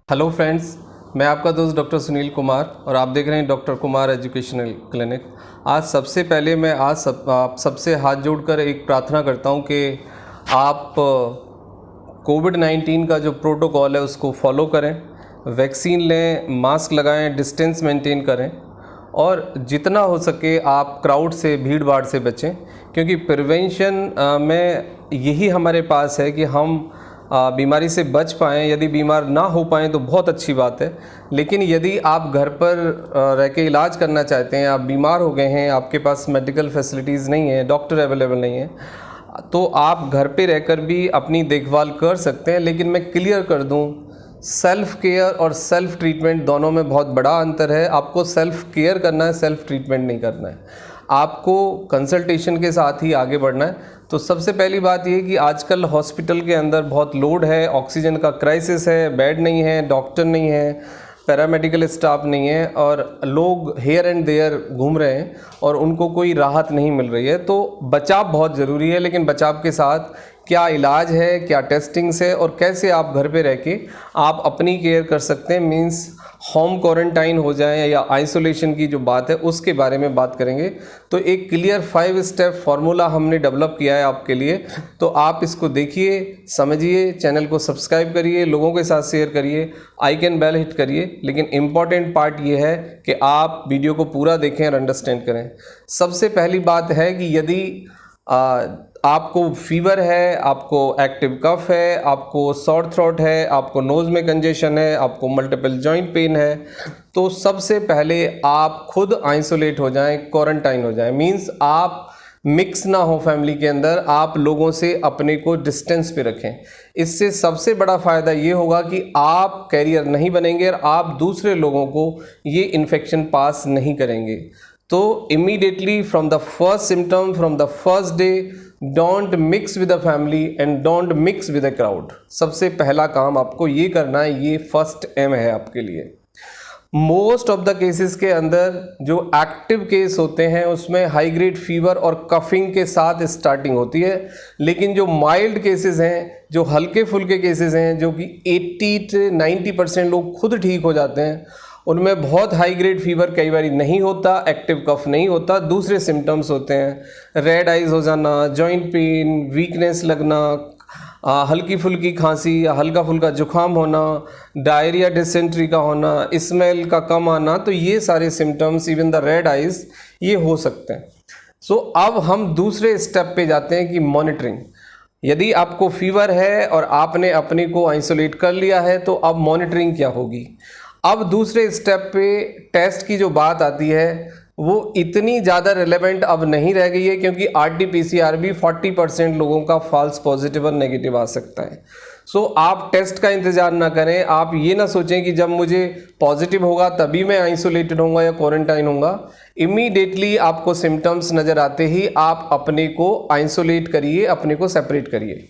Hello friends, मैं आपका दोस्त डॉक्टर सुनील कुमार और आप देख रहे हैं डॉक्टर कुमार एजुकेशनल क्लिनिक। आज सबसे पहले मैं आप सबसे हाथ जोड़कर एक प्रार्थना करता हूं कि आप कोविड-19 का जो प्रोटोकॉल है उसको फॉलो करें, वैक्सीन लें, मास्क लगाएं, डिस्टेंस मेंटेन करें और जितना हो सके आप क्राउड से, भीड़ भाड़ से बचें, क्योंकि प्रिवेंशन में यही हमारे पास है कि हम बीमारी से बच पाएँ। यदि बीमार ना हो पाएँ तो बहुत अच्छी बात है, लेकिन यदि आप घर पर रह के इलाज करना चाहते हैं, आप बीमार हो गए हैं, आपके पास मेडिकल फैसिलिटीज़ नहीं है, डॉक्टर अवेलेबल नहीं है, तो आप घर पे रहकर भी अपनी देखभाल कर सकते हैं। लेकिन मैं क्लियर कर दूं, सेल्फ केयर और सेल्फ ट्रीटमेंट दोनों में बहुत बड़ा अंतर है। आपको सेल्फ केयर करना है, सेल्फ ट्रीटमेंट नहीं करना है। आपको कंसल्टेशन के साथ ही आगे बढ़ना है। तो सबसे पहली बात ये कि आजकल हॉस्पिटल के अंदर बहुत लोड है, ऑक्सीजन का क्राइसिस है, बेड नहीं है, डॉक्टर नहीं है, पैरामेडिकल स्टाफ नहीं है और लोग हेयर एंड देयर घूम रहे हैं और उनको कोई राहत नहीं मिल रही है। तो बचाव बहुत ज़रूरी है, लेकिन बचाव के साथ क्या इलाज है, क्या टेस्टिंग्स है और कैसे आप घर पे रह के आप अपनी केयर कर सकते हैं, मीन्स होम क्वारंटाइन हो जाए या आइसोलेशन की जो बात है उसके बारे में बात करेंगे। तो एक क्लियर 5 स्टेप फार्मूला हमने डेवलप किया है आपके लिए, तो आप इसको देखिए, समझिए, चैनल को सब्सक्राइब करिए, लोगों के साथ शेयर करिए, आइकन बेल हिट करिए। लेकिन इम्पॉर्टेंट पार्ट ये है कि आप वीडियो को पूरा देखें और अंडरस्टैंड करें। सबसे पहली बात है कि यदि आपको फीवर है, आपको एक्टिव कफ है, आपको सॉर थ्रोट है, आपको नोज़ में कंजेशन है, आपको मल्टीपल जॉइंट पेन है, तो सबसे पहले आप खुद आइसोलेट हो जाएं, क्वारंटाइन हो जाएं। मींस आप मिक्स ना हो फैमिली के अंदर, आप लोगों से अपने को डिस्टेंस पे रखें। इससे सबसे बड़ा फ़ायदा ये होगा कि आप कैरियर नहीं बनेंगे और आप दूसरे लोगों को ये इन्फेक्शन पास नहीं करेंगे। तो immediately from the first symptom, from the first day, don't mix with the family and don't mix with the crowd. सबसे पहला काम आपको ये करना है, ये फर्स्ट एम है आपके लिए। मोस्ट ऑफ द केसेस के अंदर जो एक्टिव केस होते हैं उसमें हाई ग्रेड फीवर और कफिंग के साथ स्टार्टिंग होती है, लेकिन जो माइल्ड केसेस हैं, जो हल्के फुल्के केसेस हैं, जो कि 80 से 90% लोग खुद ठीक हो जाते हैं, उनमें बहुत हाई ग्रेड फीवर कई बार नहीं होता, एक्टिव कफ नहीं होता, दूसरे सिम्टम्स होते हैं, रेड आइज हो जाना, जॉइंट पेन, वीकनेस लगना, हल्की फुल्की खांसी या हल्का फुल्का जुखाम होना, डायरिया, डिसेंट्री का होना, स्मेल का कम आना, तो ये सारे symptoms, even the red eyes, ये हो सकते हैं। सो अब हम दूसरे स्टेप पे जाते हैं कि मॉनिटरिंग। यदि आपको फीवर है और आपने अपने को आइसोलेट कर लिया है, तो अब मॉनिटरिंग क्या होगी। अब दूसरे स्टेप पे टेस्ट की जो बात आती है वो इतनी ज़्यादा रिलेवेंट अब नहीं रह गई है, क्योंकि RT-PCR भी 40% लोगों का फॉल्स पॉजिटिव और नेगेटिव आ सकता है। सो आप टेस्ट का इंतज़ार ना करें। आप ये ना सोचें कि जब मुझे पॉजिटिव होगा तभी मैं आइसोलेटेड होऊंगा या क्वारंटाइन होऊंगा। इमीडिएटली आपको सिम्टम्स नज़र आते ही आप अपने को आइसोलेट करिए, अपने को सेपरेट करिए।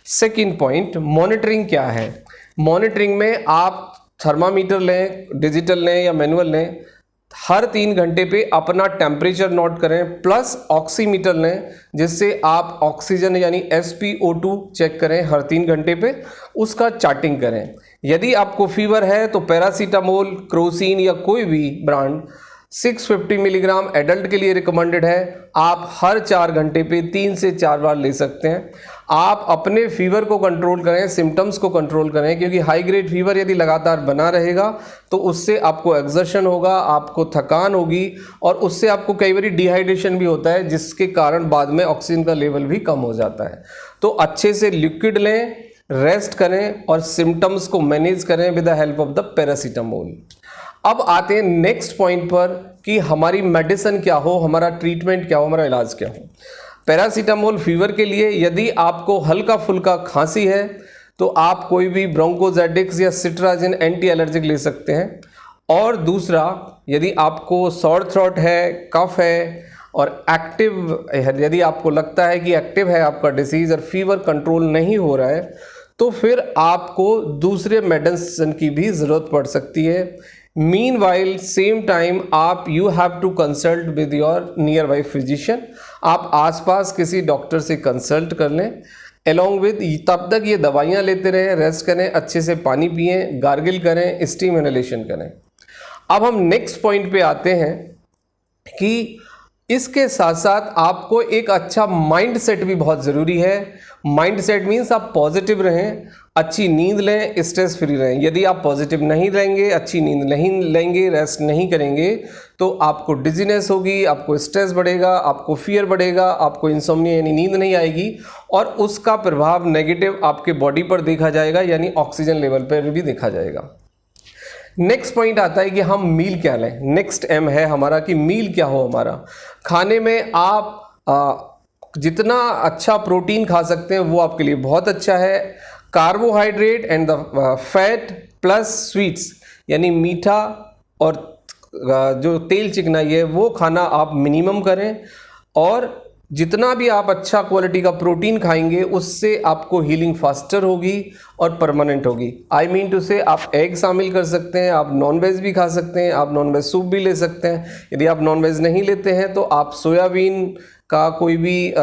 सेकेंड पॉइंट, मॉनिटरिंग क्या है। मॉनिटरिंग में आप थर्मामीटर लें, डिजिटल लें या मैनुअल लें, हर 3 घंटे पे अपना टेम्परेचर नोट करें, प्लस ऑक्सीमीटर लें जिससे आप ऑक्सीजन यानी SpO2 चेक करें हर 3 घंटे पे, उसका चार्टिंग करें। यदि आपको फीवर है तो पैरासीटामोल, क्रोसिन या कोई भी ब्रांड 650 मिलीग्राम एडल्ट के लिए रिकमेंडेड है। आप हर 4 घंटे पे 3 से 4 बार ले सकते हैं। आप अपने फीवर को कंट्रोल करें, सिम्टम्स को कंट्रोल करें, क्योंकि हाई ग्रेड फीवर यदि लगातार बना रहेगा तो उससे आपको एक्सर्शन होगा, आपको थकान होगी और उससे आपको कई बार डिहाइड्रेशन भी होता है, जिसके कारण बाद में ऑक्सीजन का लेवल भी कम हो जाता है। तो अच्छे से लिक्विड लें, रेस्ट करें और सिम्टम्स को मैनेज करें with the help of the paracetamol. अब आते हैं नेक्स्ट पॉइंट पर कि हमारी मेडिसिन क्या हो, हमारा ट्रीटमेंट क्या हो, हमारा इलाज क्या हो। पैरासीटामोल फीवर के लिए, यदि आपको हल्का फुल्का खांसी है तो आप कोई भी ब्रोंकोजेटिक्स या सिट्राजिन एंटी एलर्जिक ले सकते हैं। और दूसरा, यदि आपको सॉर थ्रोट है, कफ है और एक्टिव, यदि आपको लगता है कि एक्टिव है आपका डिसीज़ और फीवर कंट्रोल नहीं हो रहा है, तो फिर आपको दूसरे मेडिसिन की भी ज़रूरत पड़ सकती है। मीनवाइल सेम टाइम आप you have to consult with your nearby physician. आप आसपास किसी डॉक्टर से कंसल्ट कर लें। अलॉन्ग विद तब तक ये दवाइयाँ लेते रहें, रेस्ट करें, अच्छे से पानी पिएं, गार्गिल करें, स्टीम इनहेलेशन करें। अब हम नेक्स्ट पॉइंट पे आते हैं कि इसके साथ साथ आपको एक अच्छा माइंड सेट भी बहुत ज़रूरी है। माइंड सेट मीन्स आप पॉजिटिव रहें, अच्छी नींद लें, स्ट्रेस फ्री रहें। यदि आप पॉजिटिव नहीं रहेंगे, अच्छी नींद नहीं लेंगे, रेस्ट नहीं करेंगे, तो आपको डिजीनेस होगी, आपको स्ट्रेस बढ़ेगा, आपको फियर बढ़ेगा, आपको इंसोम्निया यानी नींद नहीं आएगी, और उसका प्रभाव नेगेटिव आपके बॉडी पर देखा जाएगा, यानी ऑक्सीजन लेवल पर भी देखा जाएगा। नेक्स्ट पॉइंट आता है कि हम मील क्या लें। नेक्स्ट एम है हमारा कि मील क्या हो हमारा। खाने में आप जितना अच्छा प्रोटीन खा सकते हैं वो आपके लिए बहुत अच्छा है। Carbohydrate and the fat plus sweets यानी मीठा और जो तेल चिकनाई है वो खाना आप मिनिमम करें, और जितना भी आप अच्छा क्वालिटी का प्रोटीन खाएंगे उससे आपको हीलिंग फास्टर होगी और परमानेंट होगी। आई मीन टू से आप एग शामिल कर सकते हैं, आप नॉनवेज भी खा सकते हैं, आप नॉनवेज सूप भी ले सकते हैं। यदि आप नॉनवेज नहीं लेते हैं तो आप सोयाबीन का कोई भी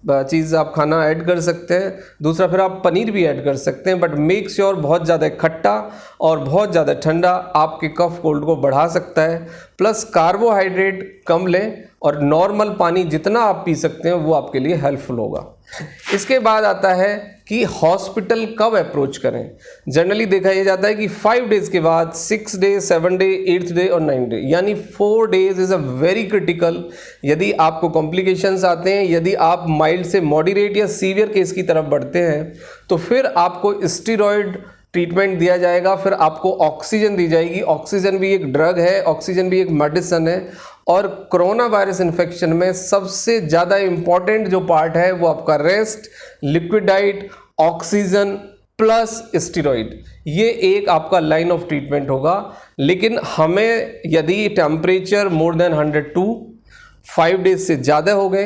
चीज़ आप खाना ऐड कर सकते हैं। दूसरा फिर आप पनीर भी ऐड कर सकते हैं, बट मेक श्योर बहुत ज़्यादा खट्टा और बहुत ज़्यादा ठंडा आपके कफ कोल्ड को बढ़ा सकता है। प्लस कार्बोहाइड्रेट कम लें और नॉर्मल पानी जितना आप पी सकते हैं वो आपके लिए हेल्पफुल होगा। इसके बाद आता है कि हॉस्पिटल कब अप्रोच करें। जनरली देखा यह जाता है कि 5 डेज़ के बाद 6 डे, 7 डे, 8th डे और 9 डे, यानी 4 days is a very critical. यदि आपको कॉम्प्लिकेशंस आते हैं, यदि आप माइल्ड से मॉडरेट या सीवियर केस की तरफ बढ़ते हैं, तो फिर आपको स्टेरॉयड ट्रीटमेंट दिया जाएगा, फिर आपको ऑक्सीजन दी जाएगी। ऑक्सीजन भी एक ड्रग है, ऑक्सीजन भी एक मेडिसिन है, और कोरोना वायरस इन्फेक्शन में सबसे ज़्यादा इम्पॉर्टेंट जो पार्ट है वो आपका rest, liquid diet, oxygen plus steroid, ये एक आपका लाइन ऑफ ट्रीटमेंट होगा। लेकिन हमें यदि टेम्परेचर मोर देन 102 5 डेज से ज़्यादा हो गए,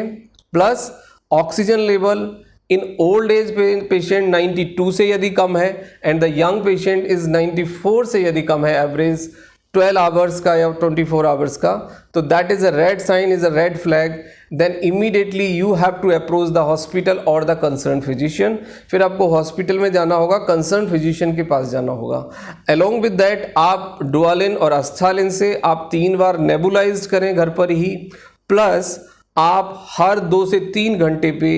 plus oxygen level in old age patient 92 से यदि कम है and the young patient is 94 से यदि कम है, एवरेज 12 आवर्स का या 24 आवर्स का, तो that is a red sign, is a red flag. Then immediately you have to approach the hospital और द कंसर्न फिजिशियन। फिर आपको हॉस्पिटल में जाना होगा, कंसर्न फिजिशियन के पास जाना होगा। अलोंग विद दैट आप डुआलिन और अस्थालिन से आप 3 बार नेबुलाइज्ड करें घर पर ही, प्लस आप हर 2 से 3 घंटे पे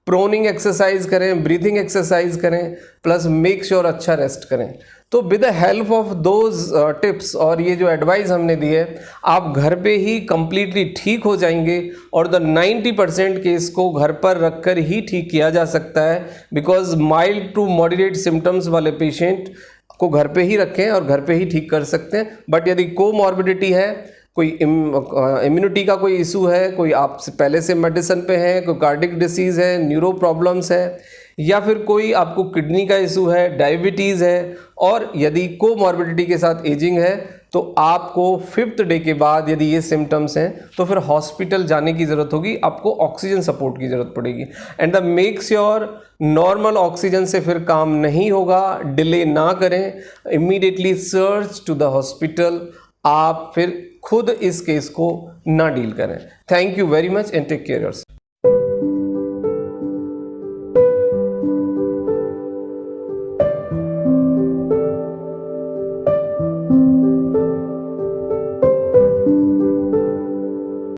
प्रोनिंग एक्सरसाइज करें, ब्रीथिंग एक्सरसाइज करें, प्लस मेक श्योर अच्छा रेस्ट करें। तो with the help of those tips और ये जो एडवाइस हमने दी है, आप घर पे ही कंप्लीटली ठीक हो जाएंगे, और द 90% केस को घर पर रखकर ही ठीक किया जा सकता है। Because mild to moderate symptoms वाले पेशेंट को घर पे ही रखें और घर पे ही ठीक कर सकते हैं। बट यदि कोमॉर्बिडिटी है, कोई इम्यूनिटी का कोई इशू है, कोई आप पहले से मेडिसिन पे है, कोई कार्डिक डिसीज़ है, न्यूरो प्रॉब्लम्स है, या फिर कोई आपको किडनी का इशू है, डायबिटीज़ है, और यदि कोमॉर्बिडिटी के साथ एजिंग है, तो आपको 5th डे के बाद यदि ये सिम्टम्स हैं तो फिर हॉस्पिटल जाने की ज़रूरत होगी, आपको ऑक्सीजन सपोर्ट की ज़रूरत पड़ेगी। And the make sure normal oxygen से फिर काम नहीं होगा, डिले ना करें, immediately search to the hospital. आप फिर खुद इस केस को ना डील करें। Thank you very much and take care yourself.